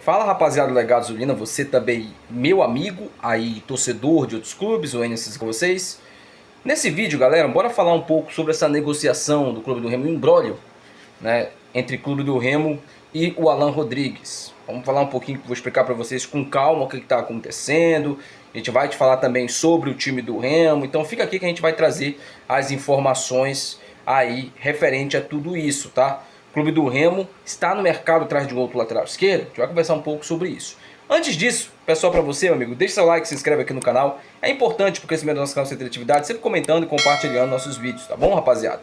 Fala, rapaziada do Legado Azulina, você também, meu amigo, aí torcedor de outros clubes, o NSC com vocês. Nesse vídeo, galera, bora falar um pouco sobre essa negociação do Clube do Remo, um imbróglio, né, entre o Clube do Remo e o Alan Rodrigues. Vamos falar um pouquinho, vou explicar para vocês com calma o que está acontecendo. A gente vai te falar também sobre o time do Remo, então fica aqui que a gente vai trazer as informações aí referente a tudo isso, tá? O Clube do Remo está no mercado atrás de um outro lateral esquerdo. A gente vai conversar um pouco sobre isso. Antes disso, pessoal, para você, meu amigo, deixa seu like, se inscreve aqui no canal. É importante porque esse meio do nosso canal de interatividade, sempre comentando e compartilhando nossos vídeos, tá bom, rapaziada?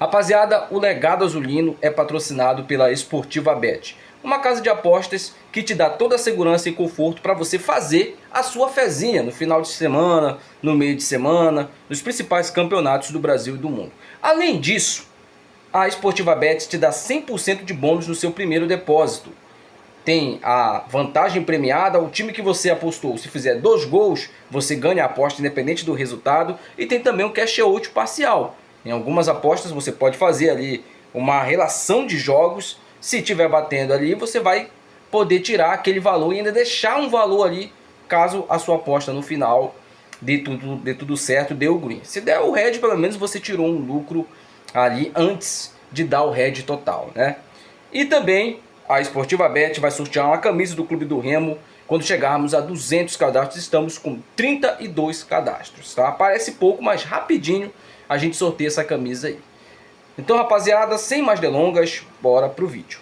Rapaziada, o Legado Azulino é patrocinado pela Esportiva Bet, uma casa de apostas que te dá toda a segurança e conforto para você fazer a sua fezinha no final de semana, no meio de semana, nos principais campeonatos do Brasil e do mundo. Além disso, a Esportiva Bet te dá 100% de bônus no seu primeiro depósito. Tem a vantagem premiada, o time que você apostou, se fizer 2 gols, você ganha a aposta independente do resultado. E tem também um cash out parcial. Em algumas apostas você pode fazer ali uma relação de jogos. Se estiver batendo ali, você vai poder tirar aquele valor e ainda deixar um valor ali, caso a sua aposta no final dê tudo certo, dê o green. Se der o red, pelo menos você tirou um lucro ali antes de dar o red total, né? E também a Esportiva Bet vai sortear uma camisa do Clube do Remo. Quando chegarmos a 200 cadastros, estamos com 32 cadastros, tá? Parece pouco, mas rapidinho a gente sorteia essa camisa aí. Então, rapaziada, sem mais delongas, bora pro vídeo.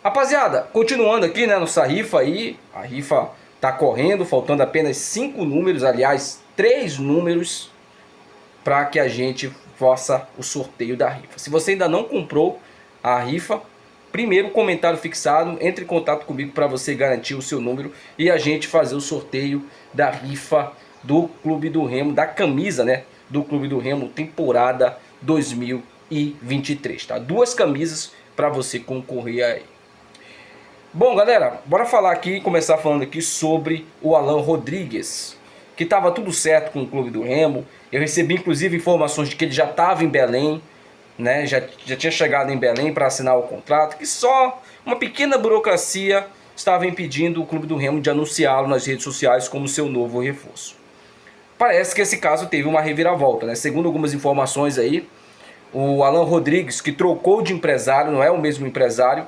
Rapaziada, continuando aqui, né, nossa rifa aí, a rifa tá correndo, faltando apenas 5 números, aliás, 3 números para que a gente faça o sorteio da rifa. Se você ainda não comprou a rifa, primeiro comentário fixado, entre em contato comigo para você garantir o seu número e a gente fazer o sorteio da rifa do Clube do Remo, da camisa, né, do Clube do Remo temporada 2023, tá? 2 camisas para você concorrer aí. Bom, galera, bora falar aqui, começar falando aqui sobre o Alan Rodrigues, que estava tudo certo com o Clube do Remo. Eu recebi inclusive informações de que ele já estava em Belém, né? Já tinha chegado em Belém para assinar o contrato, que só uma pequena burocracia estava impedindo o Clube do Remo de anunciá-lo nas redes sociais como seu novo reforço. Parece que esse caso teve uma reviravolta, né? Segundo algumas informações aí, o Alan Rodrigues, que trocou de empresário, não é o mesmo empresário,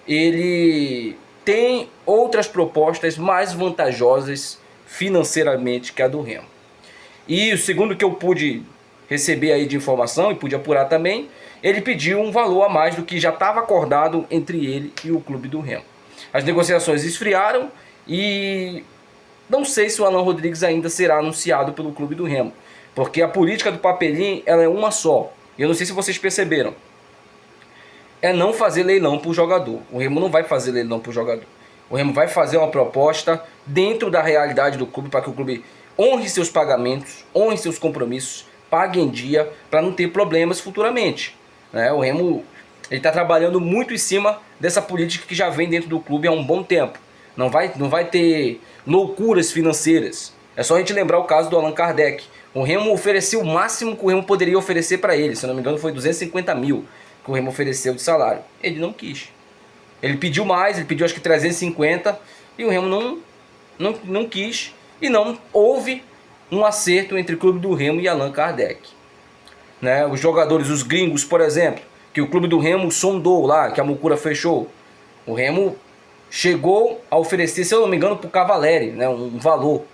ele tem outras propostas mais vantajosas financeiramente que a do Remo. E segundo o que eu pude receber aí de informação e pude apurar também, ele pediu um valor a mais do que já estava acordado entre ele e o Clube do Remo. As negociações esfriaram e não sei se o Alan Rodrigues ainda será anunciado pelo Clube do Remo, porque a política do Papelim, ela é uma só. Eu não sei se vocês perceberam. É não fazer leilão por jogador. O Remo não vai fazer leilão por jogador. O Remo vai fazer uma proposta dentro da realidade do clube para que o clube honre seus pagamentos, honre seus compromissos, pague em dia para não ter problemas futuramente, né? O Remo está trabalhando muito em cima dessa política que já vem dentro do clube há um bom tempo. Não vai ter loucuras financeiras. É só a gente lembrar o caso do Allan Kardec. O Remo ofereceu o máximo que o Remo poderia oferecer para ele. Se não me engano foi 250 mil. Que o Remo ofereceu de salário. Ele não quis. Ele pediu mais, ele pediu acho que 350 e o Remo não quis e não houve um acerto entre o Clube do Remo e Allan Kardec, né? Os jogadores, os gringos, por exemplo, que o Clube do Remo sondou lá, que a Mucura fechou. O Remo chegou a oferecer, se eu não me engano, para o Cavalieri, né, um valor.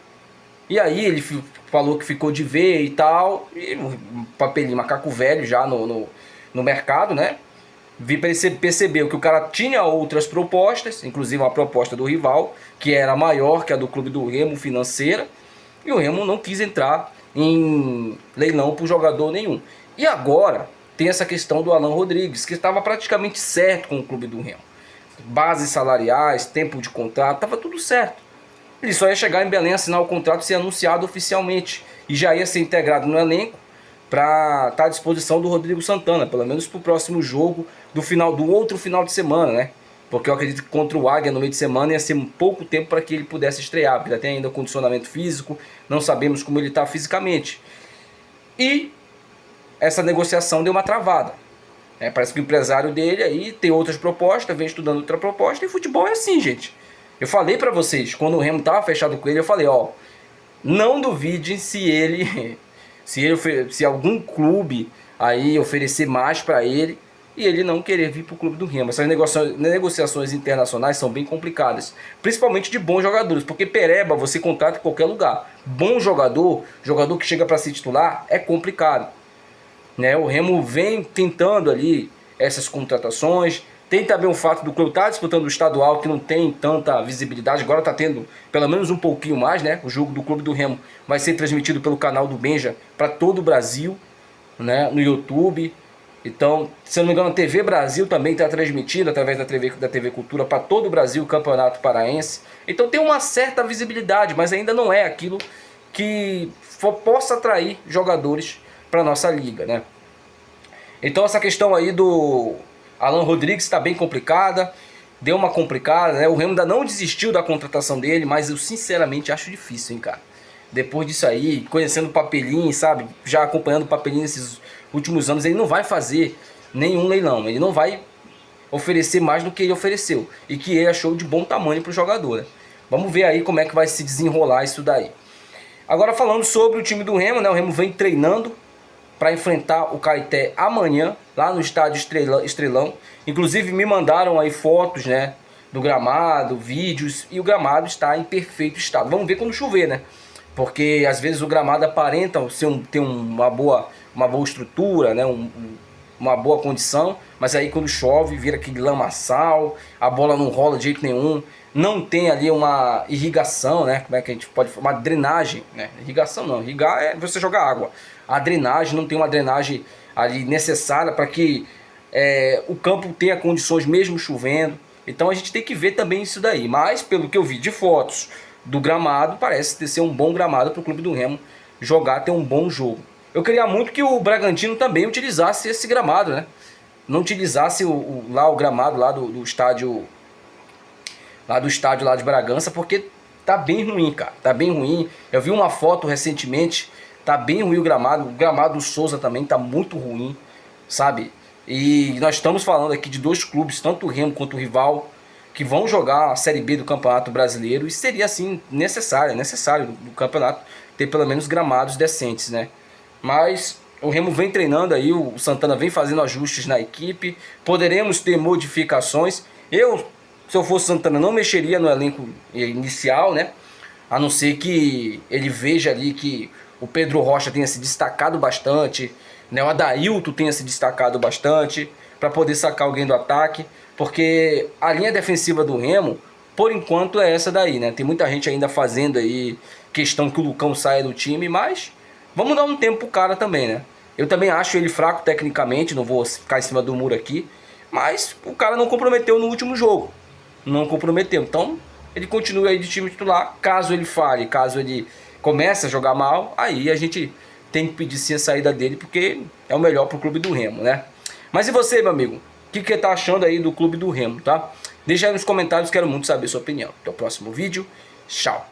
E aí ele falou que ficou de ver e tal, e um papelinho, macaco velho já no mercado, né? Percebeu que o cara tinha outras propostas, inclusive uma proposta do rival, que era maior que a do Clube do Remo financeira, e o Remo não quis entrar em leilão por jogador nenhum. E agora tem essa questão do Alan Rodrigues, que estava praticamente certo com o Clube do Remo. Bases salariais, tempo de contrato, estava tudo certo. Ele só ia chegar em Belém, assinar o contrato e ser anunciado oficialmente, e já ia ser integrado no elenco para estar à disposição do Rodrigo Santana, pelo menos para o próximo jogo do outro final de semana, né? porque eu acredito que contra o Águia no meio de semana ia ser um pouco tempo para que ele pudesse estrear, porque já tem ainda condicionamento físico, não sabemos como ele está fisicamente. E essa negociação deu uma travada. Parece que o empresário dele aí tem outras propostas, vem estudando outra proposta, e futebol é assim, gente. Eu falei para vocês, quando o Remo estava fechado com ele, eu falei, ó, não duvidem se algum clube aí oferecer mais para ele e ele não querer vir para o clube do Remo. Essas negociações internacionais são bem complicadas, principalmente de bons jogadores, porque pereba você contrata em qualquer lugar. Bom jogador, jogador que chega para ser titular, é complicado, né? O Remo vem tentando ali essas contratações. Tem também o fato do clube estar disputando o estadual, que não tem tanta visibilidade. Agora está tendo pelo menos um pouquinho mais, né? O jogo do clube do Remo vai ser transmitido pelo canal do Benja para todo o Brasil, né? No YouTube. Então, se eu não me engano, a TV Brasil também está transmitindo através da TV Cultura para todo o Brasil o Campeonato Paraense. Então tem uma certa visibilidade, mas ainda não é aquilo que possa atrair jogadores para a nossa liga, né? Então essa questão aí do Alan Rodrigues está bem complicada, deu uma complicada, né? O Remo ainda não desistiu da contratação dele, mas eu sinceramente acho difícil, hein, cara. Depois disso aí, conhecendo o Papelinho, sabe? Já acompanhando o Papelinho nesses últimos anos, ele não vai fazer nenhum leilão, ele não vai oferecer mais do que ele ofereceu e que ele achou de bom tamanho para o jogador, né? Vamos ver aí como é que vai se desenrolar isso daí. Agora falando sobre o time do Remo, né? O Remo vem treinando para enfrentar o Caeté amanhã, lá no estádio Estrelão. Inclusive me mandaram aí fotos, né, do gramado, vídeos, e o gramado está em perfeito estado. Vamos ver quando chover, né? Porque às vezes o gramado aparenta ter uma boa estrutura, né, uma boa condição, mas aí quando chove vira aquele lamaçal, a bola não rola de jeito nenhum, não tem ali uma irrigação, né? Como é que a gente pode falar? Uma drenagem, né? Irrigação não, irrigar é você jogar água. A drenagem, não tem uma drenagem ali necessária para que o campo tenha condições mesmo chovendo. Então a gente tem que ver também isso daí. Mas pelo que eu vi de fotos do gramado, parece ser um bom gramado para o clube do Remo jogar, ter um bom jogo. Eu queria muito que o Bragantino também utilizasse esse gramado, né? Não utilizasse o gramado lá do estádio lá de Bragança, porque tá bem ruim, cara. Tá bem ruim. Eu vi uma foto recentemente, tá bem ruim o gramado do Souza também tá muito ruim, sabe? E nós estamos falando aqui de dois clubes, tanto o Remo quanto o Rival, que vão jogar a Série B do Campeonato Brasileiro, e seria assim necessário no campeonato ter pelo menos gramados decentes, né? Mas o Remo vem treinando aí, o Santana vem fazendo ajustes na equipe, poderemos ter modificações. Se eu fosse Santana, não mexeria no elenco inicial, né? A não ser que ele veja ali que o Pedro Rocha tenha se destacado bastante, né? O Adailton tenha se destacado bastante, para poder sacar alguém do ataque, porque a linha defensiva do Remo, por enquanto, é essa daí, né? Tem muita gente ainda fazendo aí questão que o Lucão saia do time, mas vamos dar um tempo pro cara também, né? Eu também acho ele fraco tecnicamente, não vou ficar em cima do muro aqui, mas o cara não comprometeu no último jogo. Não comprometeu, então ele continua aí de time titular. Caso ele falhe, caso ele comece a jogar mal, aí a gente tem que pedir sim a saída dele, porque é o melhor pro clube do Remo, né? Mas e você, meu amigo? O que tá achando aí do clube do Remo, tá? Deixa aí nos comentários, quero muito saber a sua opinião. Até o próximo vídeo, tchau!